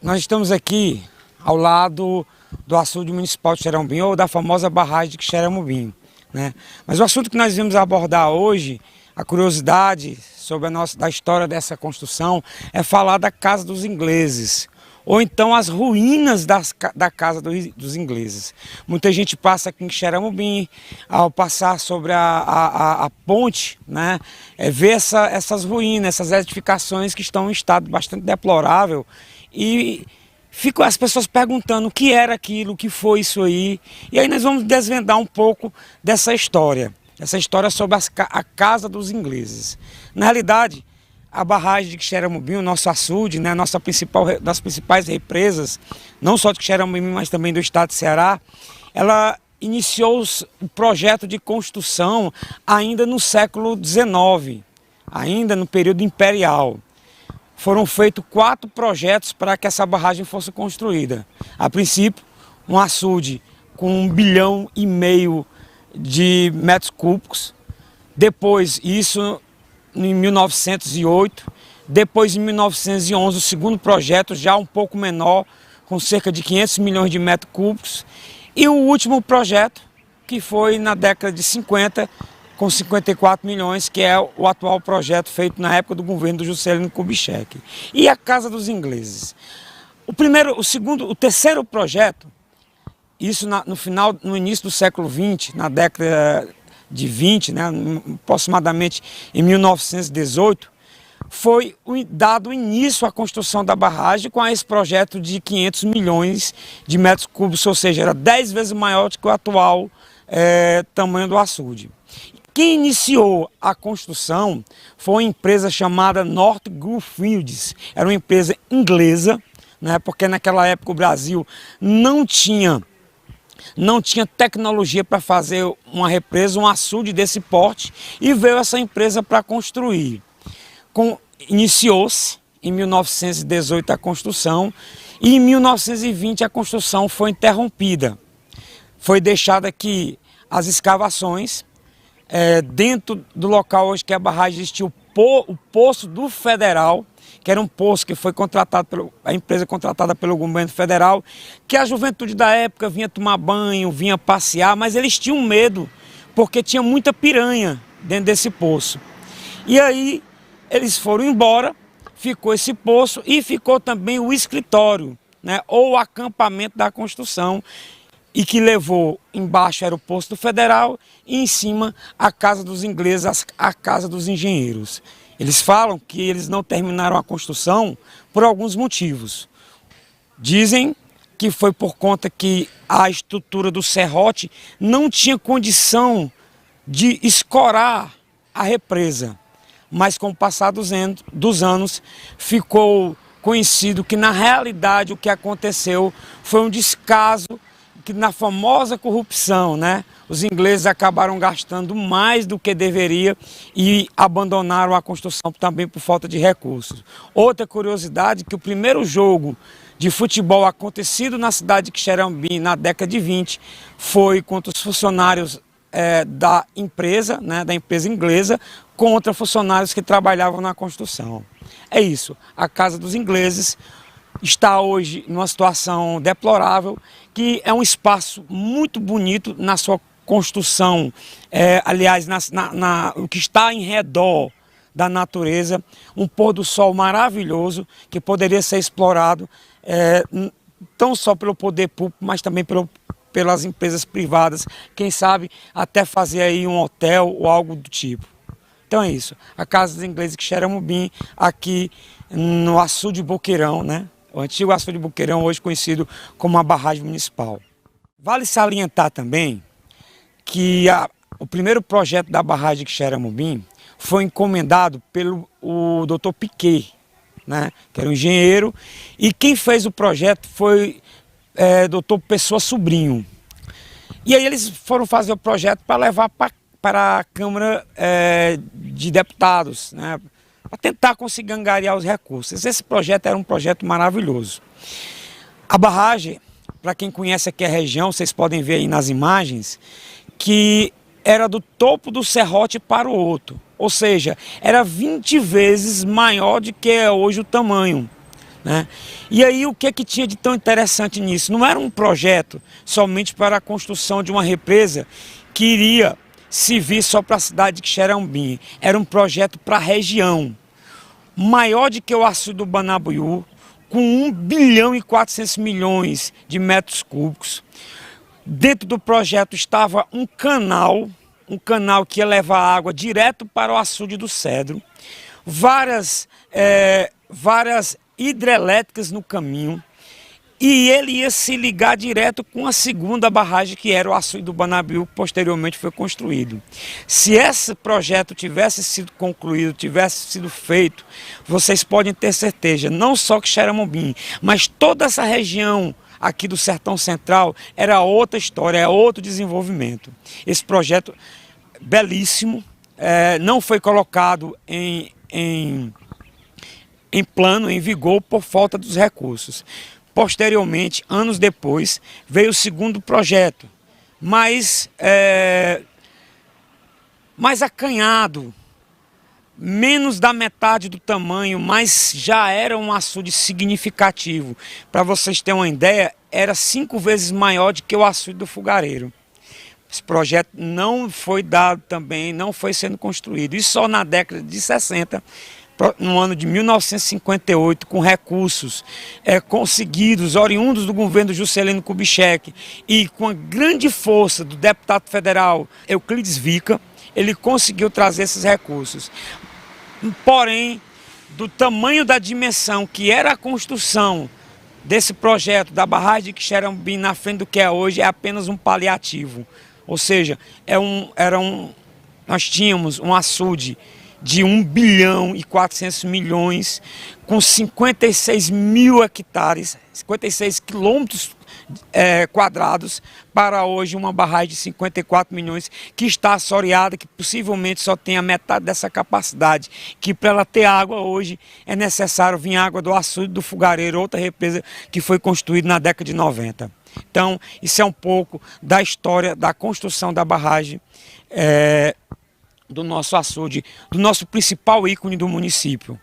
Nós estamos aqui ao lado do açude municipal de Xeramobim, ou da famosa barragem de Xeramobim, né? Mas o assunto que nós vamos abordar hoje, a curiosidade sobre da história dessa construção, é falar da Casa dos Ingleses, ou então as ruínas da Casa dos Ingleses. Muita gente passa aqui em Xeramobim, ao passar sobre a ponte, né, vê essas ruínas, essas edificações que estão em estado bastante deplorável, e ficam as pessoas perguntando o que era aquilo, o que foi isso aí. E aí nós vamos desvendar um pouco dessa história sobre a Casa dos Ingleses. Na realidade, a barragem de Xeramobim, o nosso açude, né, das principais represas, não só de Xeramobim, mas também do estado de Ceará, ela iniciou o projeto de construção ainda no século XIX, ainda no período imperial. Foram feitos 4 projetos para que essa barragem fosse construída. A princípio, um açude com 1,5 bilhão de metros cúbicos. Depois, isso em 1908. Depois, em 1911, o segundo projeto, já um pouco menor, com cerca de 500 milhões de metros cúbicos. E o último projeto, que foi na década de 50, com 54 milhões, que é o atual projeto feito na época do governo do Juscelino Kubitschek. E a Casa dos Ingleses. O terceiro projeto, isso no início do século XX, na década de 20, né, aproximadamente em 1918, foi dado início à construção da barragem com esse projeto de 500 milhões de metros cúbicos, ou seja, era 10 vezes maior do que o atual tamanho do açude. Quem iniciou a construção foi uma empresa chamada North Goldfields. Era uma empresa inglesa, né, porque naquela época o Brasil não tinha tecnologia para fazer uma represa, um açude desse porte, e veio essa empresa para construir. Iniciou-se em 1918 a construção, e em 1920 a construção foi interrompida. Foi deixada aqui as escavações. Dentro do local hoje que é a barragem existia o Poço do Federal, que era um poço que foi contratado a empresa contratada pelo governo federal, que a juventude da época vinha tomar banho, vinha passear, mas eles tinham medo, porque tinha muita piranha dentro desse poço. E aí eles foram embora, ficou esse poço e ficou também o escritório, né, ou o acampamento da construção, e que levou, embaixo era o Poço do Federal e em cima a Casa dos Ingleses, a Casa dos Engenheiros. Eles falam que eles não terminaram a construção por alguns motivos. Dizem que foi por conta que a estrutura do serrote não tinha condição de escorar a represa. Mas com o passar dos anos ficou conhecido que na realidade o que aconteceu foi um descaso, que na famosa corrupção, né, os ingleses acabaram gastando mais do que deveria e abandonaram a construção também por falta de recursos. Outra curiosidade, que o primeiro jogo de futebol acontecido na cidade de Xeramobim na década de 20 foi contra os funcionários da empresa inglesa, contra funcionários que trabalhavam na construção. É isso, a Casa dos Ingleses está hoje numa situação deplorável, que é um espaço muito bonito na sua construção, aliás, o que está em redor da natureza, um pôr do sol maravilhoso que poderia ser explorado não só pelo poder público, mas também pelas empresas privadas, quem sabe até fazer aí um hotel ou algo do tipo. Então é isso, a Casa dos Ingleses de Xeramobim, aqui no açude Boqueirão, né? O antigo açude Boqueirão, hoje conhecido como a barragem municipal. Vale salientar também que o primeiro projeto da barragem de Xeramobim foi encomendado pelo Dr. Piquet, né, que era um engenheiro, e quem fez o projeto foi Dr. Pessoa Sobrinho. E aí eles foram fazer o projeto para levar para a Câmara de Deputados, né, para tentar conseguir angariar os recursos. Esse projeto era um projeto maravilhoso. A barragem, para quem conhece aqui a região, vocês podem ver aí nas imagens, que era do topo do serrote para o outro. Ou seja, era 20 vezes maior do que é hoje o tamanho. né? E aí o que tinha de tão interessante nisso? Não era um projeto somente para a construção de uma represa que iria servir só para a cidade de Xerém-Ubim. Era um projeto para a região, maior do que o açude do Banabuiú, com 1 bilhão e 400 milhões de metros cúbicos. Dentro do projeto estava um canal que ia levar água direto para o açude do Cedro, várias hidrelétricas no caminho, e ele ia se ligar direto com a segunda barragem, que era o açude do Banabuiú, que posteriormente foi construído. Se esse projeto tivesse sido concluído, tivesse sido feito, vocês podem ter certeza, não só que Xerém-Ubim, mas toda essa região aqui do Sertão Central era outra história, é outro desenvolvimento. Esse projeto belíssimo não foi colocado em plano, em vigor, por falta dos recursos. Posteriormente, anos depois, veio o segundo projeto, mais acanhado, menos da metade do tamanho, mas já era um açude significativo. Para vocês terem uma ideia, era 5 vezes maior do que o açude do Fogareiro. Esse projeto não foi dado também, não foi sendo construído. E só na década de 60, no ano de 1958, com recursos conseguidos, oriundos do governo Juscelino Kubitschek, e com a grande força do deputado federal Euclides Vica, ele conseguiu trazer esses recursos. Porém, do tamanho da dimensão que era a construção desse projeto da barragem de Xerém-Ubim na frente do que é hoje, é apenas um paliativo. Ou seja, nós tínhamos um açude de 1 bilhão e 400 milhões, com 56 mil hectares, 56 quilômetros quadrados, para hoje uma barragem de 54 milhões, que está assoreada, que possivelmente só tem a metade dessa capacidade, que para ela ter água hoje é necessário vir água do açude do Fogareiro, outra represa que foi construída na década de 90. Então, isso é um pouco da história da construção da barragem do nosso açude, do nosso principal ícone do município.